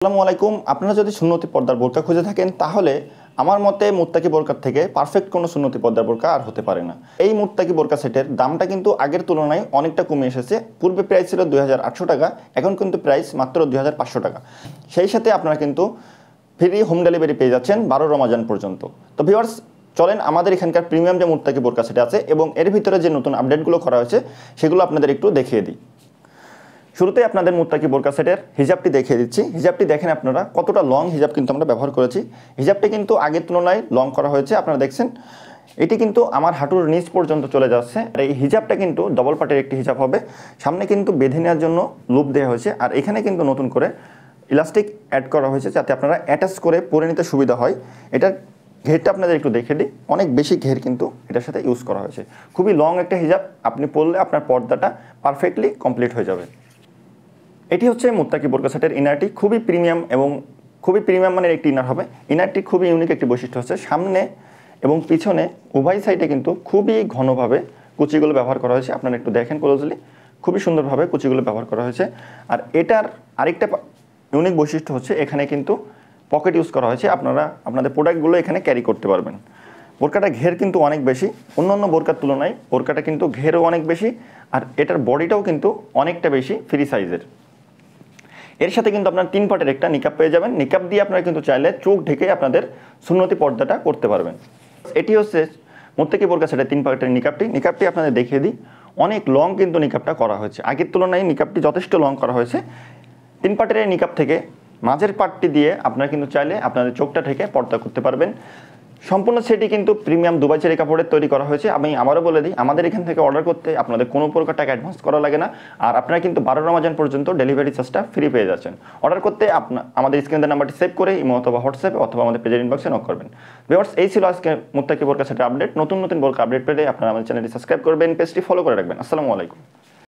আসসালামু আলাইকুম। আপনারা যদি সুন্নতি পর্দার বোরকা খুঁজে থাকেন তাহলে আমার মতে মুত্তাকি বোরকার থেকে পারফেক্ট কোনো সুন্নতি পর্দার বোরকা আর হতে পারে না। এই মুত্তাকি বোরকা সেটের দামটা কিন্তু আগের তুলনায় অনেকটা কমে এসেছে। পূর্বে প্রাইস ছিল 2800 টাকা, এখন কিন্তু প্রাইস মাত্র 2500 টাকা। সেই সাথে আপনারা কিন্তু ফ্রি হোম ডেলিভারি পেয়ে যাচ্ছেন 12 রমজান পর্যন্ত। তো ভিউয়ার্স, চলেন আমাদের এখানকার প্রিমিয়াম যে মুত্তাকি বোরকা সেট আছে এবং এর ভিতরে যে নতুন আপডেটগুলো করা হয়েছে সেগুলো আপনাদের একটু দেখিয়ে দিই। শুরুতে আপনাদের মুত্তাকি বোরকা সেটের হিজাবটি দেখিয়ে দিচ্ছি। হিজাবটি দেখেন আপনারা কতটা লং হিজাব কিন্তু আমরা ব্যবহার করেছি। হিজাবটি কিন্তু আগের তুলনায় লং করা হয়েছে, আপনারা দেখছেন এটি কিন্তু আমার হাঁটুর নিচ পর্যন্ত চলে যাচ্ছে। আর এই হিজাবটা কিন্তু ডবল পার্টের একটি হিজাব হবে। সামনে কিন্তু বেঁধে নেওয়ার জন্য লুপ দেওয়া হয়েছে, আর এখানে কিন্তু নতুন করে ইলাস্টিক অ্যাড করা হয়েছে যাতে আপনারা অ্যাটাচ করে পরে নিতে সুবিধা হয়। এটার ঘেরটা আপনাদের একটু দেখে দিই, অনেক বেশি ঘের কিন্তু এটার সাথে ইউজ করা হয়েছে। খুবই লং একটা হিজাব, আপনি পরলে আপনার পর্দাটা পারফেক্টলি কমপ্লিট হয়ে যাবে। এটি হচ্ছে মুত্তাকি বোরকা সেটের ইনারটি, খুবই প্রিমিয়াম মানের একটি ইনার হবে। ইনারটি খুবই ইউনিক একটি বৈশিষ্ট্য হচ্ছে সামনে এবং পিছনে উভয় সাইডে কিন্তু খুবই ঘনভাবে কুচিগুলো ব্যবহার করা হয়েছে। আপনারা একটু দেখেন ক্লোজলি, খুবই সুন্দরভাবে কুচিগুলো ব্যবহার করা হয়েছে। আর এটার আরেকটা ইউনিক বৈশিষ্ট্য হচ্ছে এখানে কিন্তু পকেট ইউজ করা হয়েছে, আপনারা আপনাদের প্রোডাক্টগুলো এখানে ক্যারি করতে পারবেন। বোরকাটা ঘের কিন্তু অনেক বেশি, অন্যান্য বোরকার তুলনায় বোরকাটা কিন্তু ঘেরও অনেক বেশি, আর এটার বডিটাও কিন্তু অনেকটা বেশি ফ্রি সাইজের। এর সাথে কিন্তু আপনার 3 পার্টের একটা নিকাব পেয়ে যাবেন। নিকাব দিয়ে আপনারা কিন্তু চাইলে চোখ ঢেকে আপনাদের সুন্নতি পর্দাটা করতে পারবেন। এটি হচ্ছে মুত্তাকি বোরকা সেটের 3 পার্টের নিকাবটি আপনাদের দেখিয়ে দিই। অনেক লং কিন্তু নিকাবটা করা হয়েছে, আগের তুলনায় নিকাবটি যথেষ্ট লং করা হয়েছে। 3 পার্টের এই নিকাব থেকে মাঝের পার্টটি দিয়ে আপনারা কিন্তু চাইলে আপনাদের চোখটা ঢেকে পর্দা করতে পারবেন। সম্পূর্ণ সেটি কিন্তু প্রিমিয়াম দুবাই চেরি কাপড়ের তৈরি করা হয়েছে। আমি আবারও বলে দিই, আমাদের এখান থেকে অর্ডার করতে আপনাদের কোনো প্রকার টাকা অ্যাডভান্স করা লাগে না, আর আপনারা কিন্তু 12 রমজান পর্যন্ত ডেলিভারি চার্জটা ফ্রি পেয়ে যাচ্ছেন। অর্ডার করতে আমাদের স্ক্রিনের নাম্বারটি সেভ করে ইমো অথবা হোয়াটসঅ্যাপে অথবা আমাদের পেজের ইনবক্সে নক করবেন। ভিউয়ার্স, এই ছিল আজকে মুত্তাকি বোরকা সেটের আপডেট। নতুন বোরকা আপডেট পেলে আপনারা আমাদের চ্যানেলটি সাবস্ক্রাইব করবেন, পেজটি ফলো করে রাখবেন। আসসালামু আলাইকুম।